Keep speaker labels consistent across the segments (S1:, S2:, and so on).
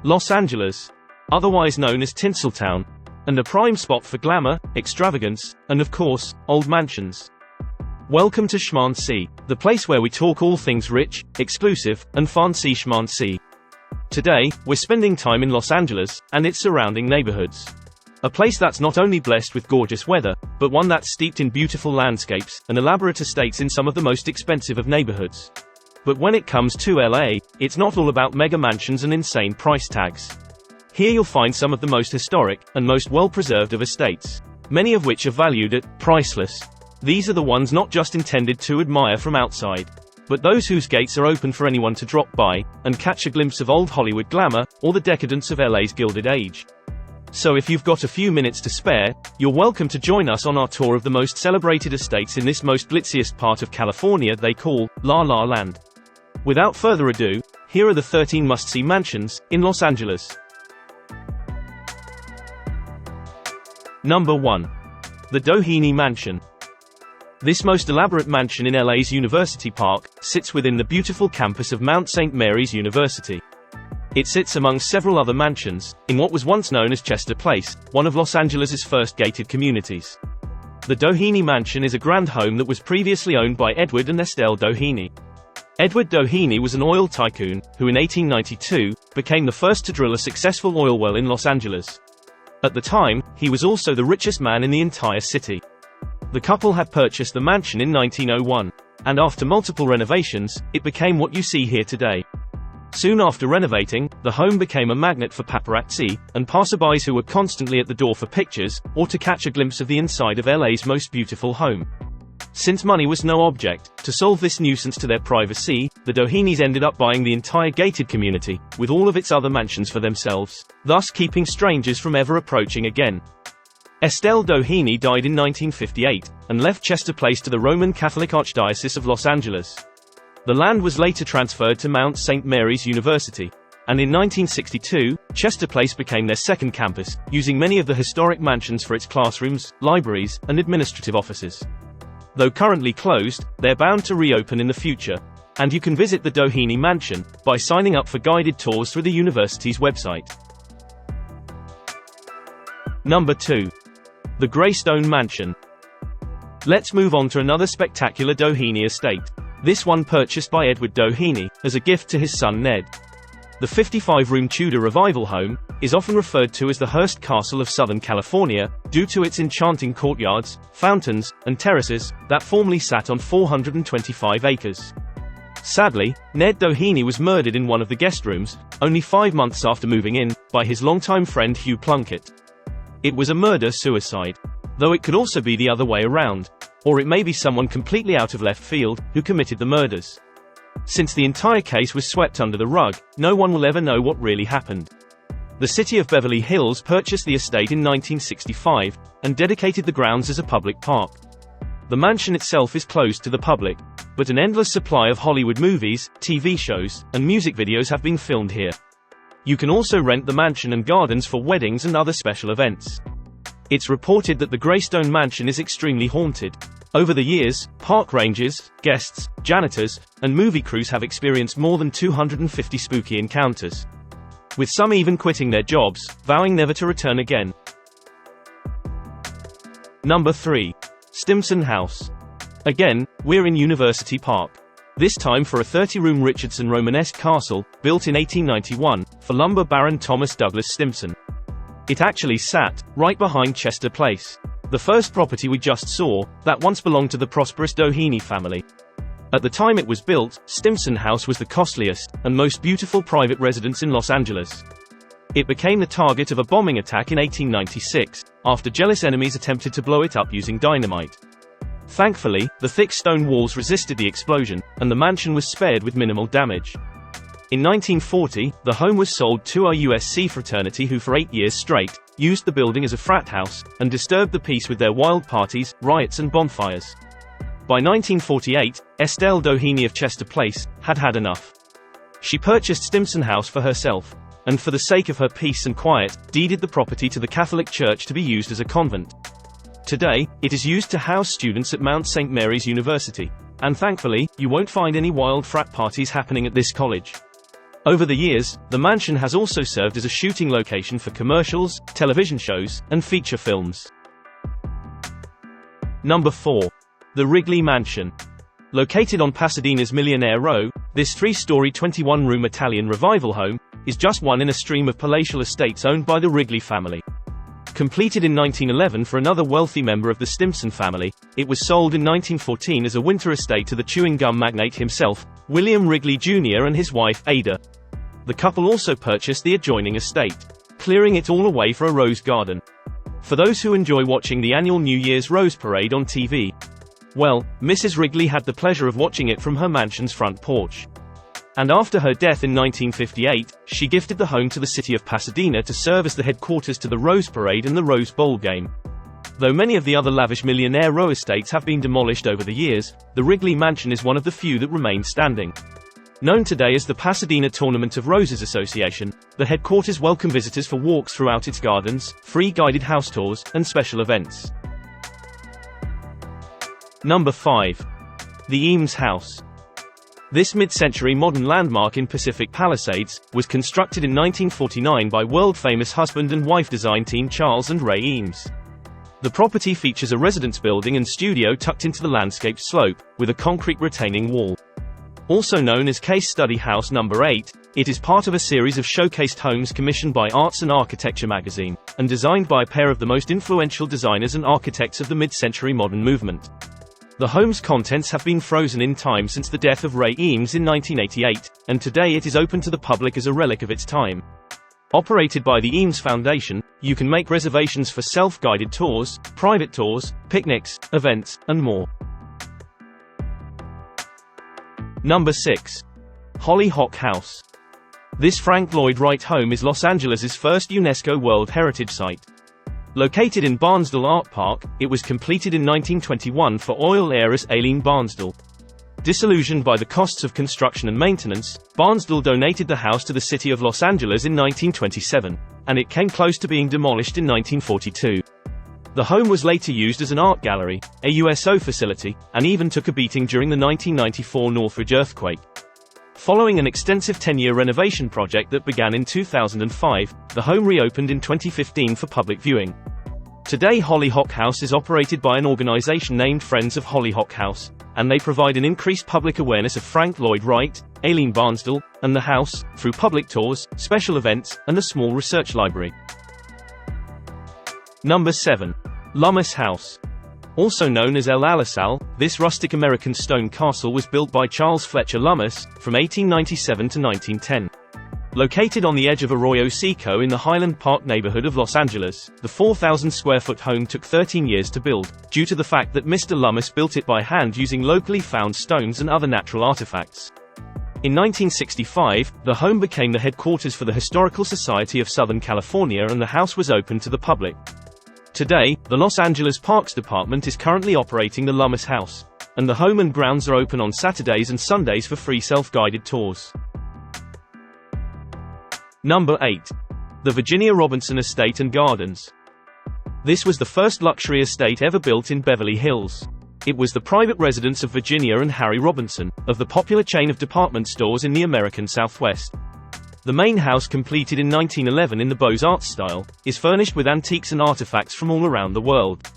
S1: Los Angeles, otherwise known as Tinseltown, and a prime spot for glamour, extravagance, and of course, old mansions. Welcome to Schmancy, the place where we talk all things rich, exclusive, and fancy schmancy. Today, we're spending time in Los Angeles, and its surrounding neighborhoods. A place that's not only blessed with gorgeous weather, but one that's steeped in beautiful landscapes, and elaborate estates in some of the most expensive of neighborhoods. But when it comes to LA, it's not all about mega mansions and insane price tags. Here you'll find some of the most historic, and most well-preserved of estates, many of which are valued at priceless. These are the ones not just intended to admire from outside, but those whose gates are open for anyone to drop by, and catch a glimpse of old Hollywood glamour, or the decadence of LA's Gilded Age. So if you've got a few minutes to spare, you're welcome to join us on our tour of the most celebrated estates in this most glitziest part of California they call LaLaLand. Without further ado, here are the 13 must-see mansions in Los Angeles. Number 1. The DOHENY Mansion. This most elaborate mansion in LA's University Park sits within the beautiful campus of Mount St. Mary's University. It sits among several other mansions, in what was once known as Chester Place, one of Los Angeles's first gated communities. The DOHENY Mansion is a grand home that was previously owned by Edward and Estelle DOHENY. Edward DOHENY was an oil tycoon, who in 1892, became the first to drill a successful oil well in Los Angeles. At the time, he was also the richest man in the entire city. The couple had purchased the mansion in 1901, and after multiple renovations, it became what you see here today. Soon after renovating, the home became a magnet for paparazzi, and passerbys who were constantly at the door for pictures, or to catch a glimpse of the inside of LA's most beautiful home. Since money was no object, to solve this nuisance to their privacy, the DOHENYs ended up buying the entire gated community, with all of its other mansions for themselves, thus keeping strangers from ever approaching again. Estelle DOHENY died in 1958, and left Chester Place to the Roman Catholic Archdiocese of Los Angeles. The land was later transferred to Mount St. Mary's University, and in 1962, Chester Place became their second campus, using many of the historic mansions for its classrooms, libraries, and administrative offices. Though currently closed, they're bound to reopen in the future, and you can visit the DOHENY Mansion by signing up for guided tours through the university's website. Number 2. The GREYSTONE Mansion. Let's move on to another spectacular DOHENY estate. This one purchased by Edward DOHENY, as a gift to his son Ned. The 55-room Tudor revival home is often referred to as the Hearst Castle of Southern California, due to its enchanting courtyards, fountains, and terraces that formerly sat on 425 acres. Sadly, Ned DOHENY was murdered in one of the guest rooms, only 5 months after moving in, by his longtime friend Hugh Plunkett. It was a murder-suicide, though it could also be the other way around. Or it may be someone completely out of left field, who committed the murders. Since the entire case was swept under the rug, no one will ever know what really happened. The city of Beverly Hills purchased the estate in 1965, and dedicated the grounds as a public park. The mansion itself is closed to the public, but an endless supply of Hollywood movies, TV shows, and music videos have been filmed here. You can also rent the mansion and gardens for weddings and other special events. It's reported that the GREYSTONE Mansion is extremely haunted. Over the years, park rangers, guests, janitors, and movie crews have experienced more than 250 spooky encounters, with some even quitting their jobs, vowing never to return again. Number 3. Stimson House. Again, we're in University Park. This time for a 30-room Richardson Romanesque castle, built in 1891, for lumber baron Thomas Douglas Stimson. It actually sat right behind Chester Place, the first property we just saw, that once belonged to the prosperous DOHENY family. At the time it was built, Stimson House was the costliest and most beautiful private residence in Los Angeles. It became the target of a bombing attack in 1896, after jealous enemies attempted to blow it up using dynamite. Thankfully, the thick stone walls resisted the explosion, and the mansion was spared with minimal damage. In 1940, the home was sold to a USC fraternity who for 8 years straight used the building as a frat house, and disturbed the peace with their wild parties, riots and bonfires. By 1948, Estelle DOHENY of Chester Place had had enough. She purchased Stimson House for herself, and for the sake of her peace and quiet, deeded the property to the Catholic Church to be used as a convent. Today, it is used to house students at Mount St. Mary's University, and thankfully, you won't find any wild frat parties happening at this college. Over the years, the mansion has also served as a shooting location for commercials, television shows, and feature films. Number 4. The Wrigley Mansion. Located on Pasadena's Millionaire Row, this 3-story 21-room Italian revival home is just one in a stream of palatial estates owned by the Wrigley family. Completed in 1911 for another wealthy member of the Stimson family, it was sold in 1914 as a winter estate to the chewing gum magnate himself, William Wrigley Jr. and his wife, Ada. The couple also purchased the adjoining estate, clearing it all away for a rose garden. For those who enjoy watching the annual New Year's Rose Parade on TV, well, Mrs. Wrigley had the pleasure of watching it from her mansion's front porch. And after her death in 1958, she gifted the home to the city of Pasadena to serve as the headquarters to the Rose Parade and the Rose Bowl game. Though many of the other lavish Millionaire Row estates have been demolished over the years, the Wrigley Mansion is one of the few that remain standing. Known today as the Pasadena Tournament of Roses Association, the headquarters welcome visitors for walks throughout its gardens, free guided house tours, and special events. Number 5. The EAMES House. This mid-century modern landmark in Pacific Palisades was constructed in 1949 by world-famous husband and wife design team Charles and Ray EAMES. The property features a residence building and studio tucked into the landscaped slope, with a concrete retaining wall. Also known as Case Study House Number 8, it is part of a series of showcased homes commissioned by Arts and Architecture magazine, and designed by a pair of the most influential designers and architects of the mid-century modern movement. The home's contents have been frozen in time since the death of Ray EAMES in 1988, and today it is open to the public as a relic of its time. Operated by the EAMES Foundation, you can make reservations for self-guided tours, private tours, picnics, events, and more. Number 6. Hollyhock House. This Frank Lloyd Wright home is Los Angeles' first UNESCO World Heritage Site. Located in Barnsdall Art Park, it was completed in 1921 for oil heiress Aileen Barnsdall. Disillusioned by the costs of construction and maintenance, Barnsdall donated the house to the city of Los Angeles in 1927, and it came close to being demolished in 1942. The home was later used as an art gallery, a USO facility, and even took a beating during the 1994 Northridge earthquake. Following an extensive 10-year renovation project that began in 2005, the home reopened in 2015 for public viewing. Today Hollyhock House is operated by an organization named Friends of Hollyhock House, and they provide an increased public awareness of Frank Lloyd Wright, Aileen Barnsdall, and the house, through public tours, special events, and a small research library. Number 7. LUMMIS House. Also known as El Alisal, this rustic American stone castle was built by Charles Fletcher Lummis, from 1897 to 1910. Located on the edge of Arroyo Seco in the Highland Park neighborhood of Los Angeles, the 4,000-square-foot home took 13 years to build, due to the fact that Mr. Lummis built it by hand using locally found stones and other natural artifacts. In 1965, the home became the headquarters for the Historical Society of Southern California and the house was open to the public. Today, the Los Angeles Parks Department is currently operating the LUMMIS House, and the home and grounds are open on Saturdays and Sundays for free self-guided tours. Number 8. The Virginia Robinson Estate and Gardens. This was the first luxury estate ever built in Beverly Hills. It was the private residence of Virginia and Harry Robinson, of the popular chain of department stores in the American Southwest. The main house, completed in 1911 in the Beaux-Arts style, is furnished with antiques and artifacts from all around the world.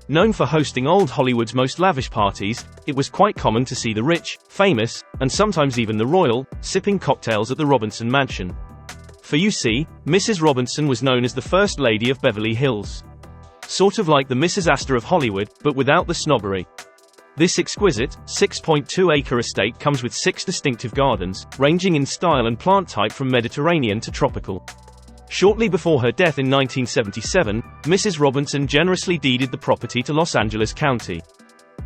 S1: Known for hosting old Hollywood's most lavish parties, it was quite common to see the rich, famous, and sometimes even the royal, sipping cocktails at the Robinson Mansion. For you see, Mrs. Robinson was known as the First Lady of Beverly Hills. Sort of like the Mrs. Astor of Hollywood, but without the snobbery. This exquisite, 6.2-acre estate comes with 6 distinctive gardens, ranging in style and plant type from Mediterranean to tropical. Shortly before her death in 1977, Mrs. Robinson generously deeded the property to Los Angeles County.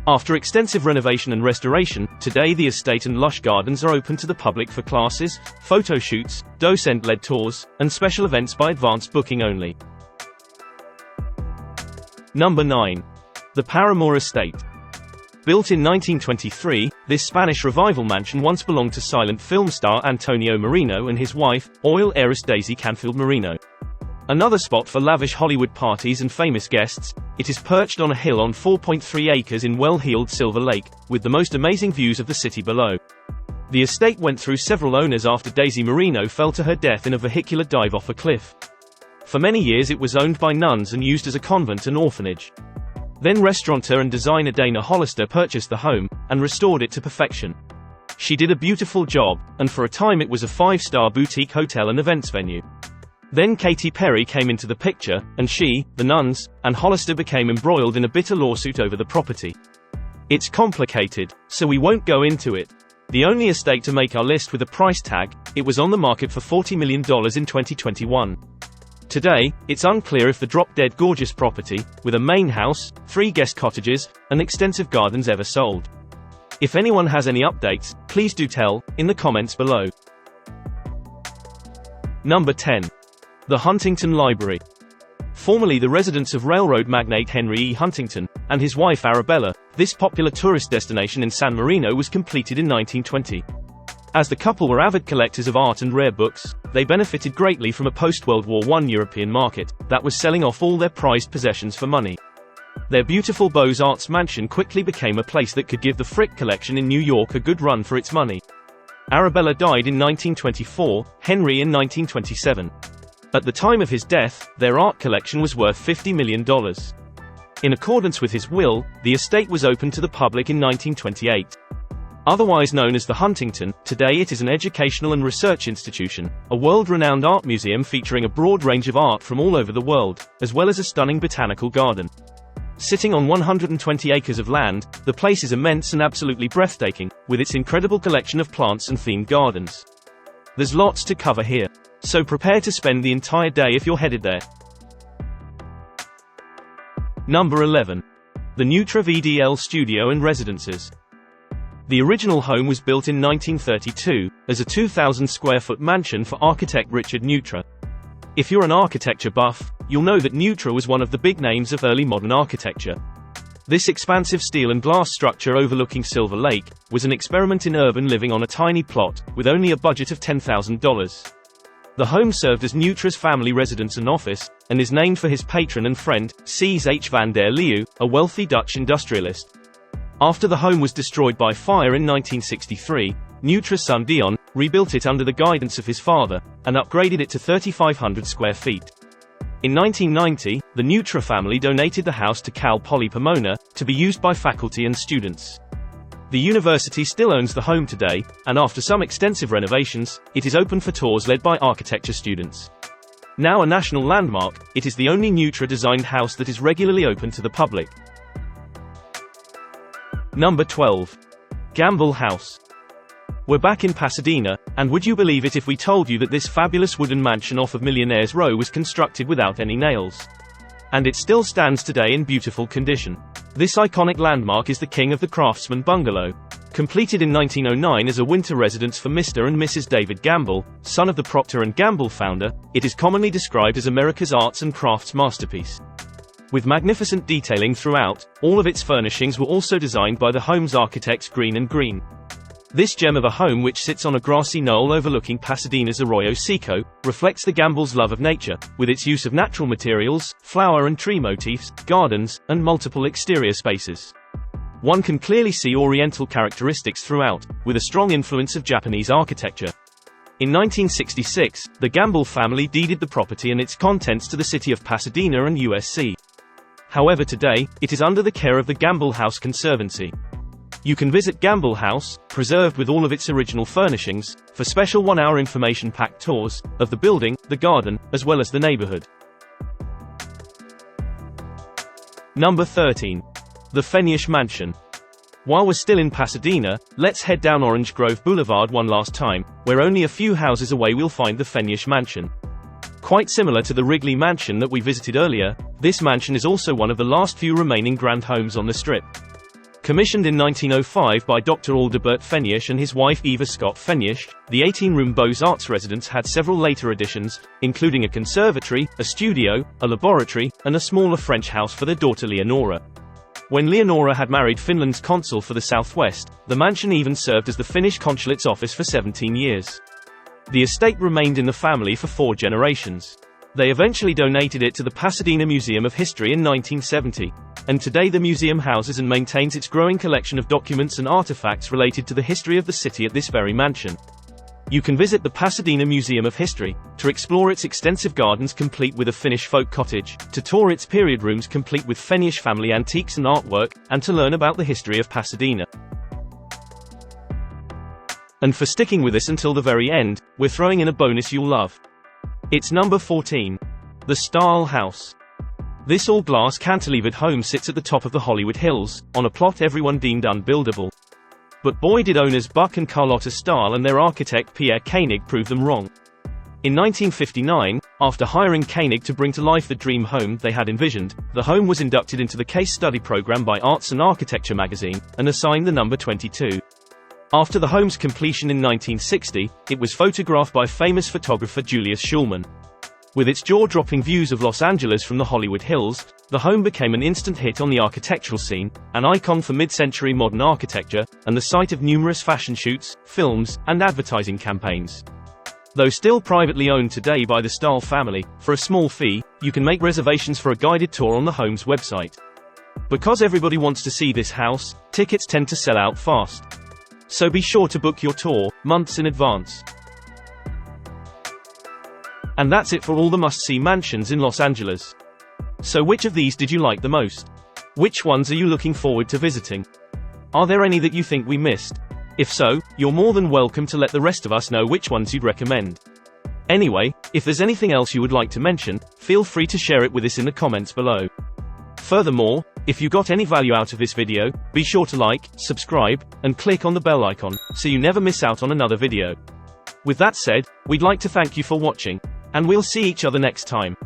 S1: After extensive renovation and restoration, today the estate and lush gardens are open to the public for classes, photo shoots, docent-led tours, and special events by advance booking only. Number 9. The PARAMOUR Estate. Built in 1923, this Spanish revival mansion once belonged to silent film star Antonio Marino and his wife, oil heiress Daisy Canfield Marino. Another spot for lavish Hollywood parties and famous guests, it is perched on a hill on 4.3 acres in well-heeled Silver Lake, with the most amazing views of the city below. The estate went through several owners after Daisy Marino fell to her death in a vehicular dive off a cliff. For many years it was owned by nuns and used as a convent and orphanage. Then restaurateur and designer Dana Hollister purchased the home, and restored it to perfection. She did a beautiful job, and for a time it was a 5-star boutique hotel and events venue. Then Katy Perry came into the picture, and she, the nuns, and Hollister became embroiled in a bitter lawsuit over the property. It's complicated, so we won't go into it. The only estate to make our list with a price tag, it was on the market for $40 million in 2021. Today, it's unclear if the drop-dead gorgeous property, with a main house, 3 guest cottages, and extensive gardens ever sold. If anyone has any updates, please do tell, in the comments below. Number 10. The Huntington Library. Formerly the residence of railroad magnate Henry E. Huntington, and his wife Arabella, this popular tourist destination in San Marino was completed in 1920. As the couple were avid collectors of art and rare books, they benefited greatly from a post-World War I European market that was selling off all their prized possessions for money. Their beautiful Beaux-Arts mansion quickly became a place that could give the Frick collection in New York a good run for its money. Arabella died in 1924, Henry in 1927. At the time of his death, their art collection was worth $50 million. In accordance with his will, the estate was opened to the public in 1928. Otherwise known as the Huntington, today it is an educational and research institution, a world-renowned art museum featuring a broad range of art from all over the world, as well as a stunning botanical garden. Sitting on 120 acres of land, the place is immense and absolutely breathtaking, with its incredible collection of plants and themed gardens. There's lots to cover here, so prepare to spend the entire day if you're headed there. Number 11. The NEUTRA VDL Studio and Residences. The original home was built in 1932, as a 2,000-square-foot mansion for architect Richard NEUTRA. If you're an architecture buff, you'll know that NEUTRA was one of the big names of early modern architecture. This expansive steel and glass structure overlooking Silver Lake was an experiment in urban living on a tiny plot, with only a budget of $10,000. The home served as NEUTRA's family residence and office, and is named for his patron and friend, Cees H. van der Leeuw, a wealthy Dutch industrialist. After the home was destroyed by fire in 1963, NEUTRA's son Dion rebuilt it under the guidance of his father, and upgraded it to 3,500 square feet. In 1990, the NEUTRA family donated the house to Cal Poly Pomona, to be used by faculty and students. The university still owns the home today, and after some extensive renovations, it is open for tours led by architecture students. Now a national landmark, it is the only NEUTRA-designed house that is regularly open to the public. Number 12. Gamble House. We're back in Pasadena, and would you believe it if we told you that this fabulous wooden mansion off of Millionaire's Row was constructed without any nails? And it still stands today in beautiful condition. This iconic landmark is the King of the Craftsman bungalow. Completed in 1909 as a winter residence for Mr. and Mrs. David Gamble, son of the Procter & Gamble founder, it is commonly described as America's arts and crafts masterpiece. With magnificent detailing throughout, all of its furnishings were also designed by the home's architects Green & Green. This gem of a home, which sits on a grassy knoll overlooking Pasadena's Arroyo Seco, reflects the Gamble's love of nature, with its use of natural materials, flower and tree motifs, gardens, and multiple exterior spaces. One can clearly see Oriental characteristics throughout, with a strong influence of Japanese architecture. In 1966, the Gamble family deeded the property and its contents to the city of Pasadena and USC. However, today, it is under the care of the Gamble House Conservancy. You can visit Gamble House, preserved with all of its original furnishings, for special 1-hour information-packed tours of the building, the garden, as well as the neighborhood. Number 13. The FENYES Mansion. While we're still in Pasadena, let's head down Orange Grove Boulevard one last time, where only a few houses away we'll find the FENYES Mansion. Quite similar to the Wrigley mansion that we visited earlier, this mansion is also one of the last few remaining grand homes on the Strip. Commissioned in 1905 by Dr. Aldebert FENYES and his wife Eva Scott FENYES, the 18-room Beaux-Arts residence had several later additions, including a conservatory, a studio, a laboratory, and a smaller French house for their daughter Leonora. When Leonora had married Finland's consul for the Southwest, the mansion even served as the Finnish consulate's office for 17 years. The estate remained in the family for 4 generations. They eventually donated it to the Pasadena Museum of History in 1970. And today the museum houses and maintains its growing collection of documents and artifacts related to the history of the city at this very mansion. You can visit the Pasadena Museum of History to explore its extensive gardens complete with a Finnish folk cottage, to tour its period rooms complete with FENYES family antiques and artwork, and to learn about the history of Pasadena. And for sticking with us until the very end, we're throwing in a bonus you'll love. It's number 14. The STAHL House. This all-glass cantilevered home sits at the top of the Hollywood Hills, on a plot everyone deemed unbuildable. But boy did owners Buck and Carlotta Stahl and their architect Pierre Koenig prove them wrong. In 1959, after hiring Koenig to bring to life the dream home they had envisioned, the home was inducted into the case study program by Arts and Architecture magazine, and assigned the number 22. After the home's completion in 1960, it was photographed by famous photographer Julius Schulman. With its jaw-dropping views of Los Angeles from the Hollywood Hills, the home became an instant hit on the architectural scene, an icon for mid-century modern architecture, and the site of numerous fashion shoots, films, and advertising campaigns. Though still privately owned today by the Stahl family, for a small fee, you can make reservations for a guided tour on the home's website. Because everybody wants to see this house, tickets tend to sell out fast. So be sure to book your tour months in advance. And that's it for all the must-see mansions in Los Angeles. So which of these did you like the most? Which ones are you looking forward to visiting? Are there any that you think we missed? If so, you're more than welcome to let the rest of us know which ones you'd recommend. Anyway, if there's anything else you would like to mention, feel free to share it with us in the comments below. Furthermore, if you got any value out of this video, be sure to like, subscribe, and click on the bell icon, so you never miss out on another video. With that said, we'd like to thank you for watching, and we'll see each other next time.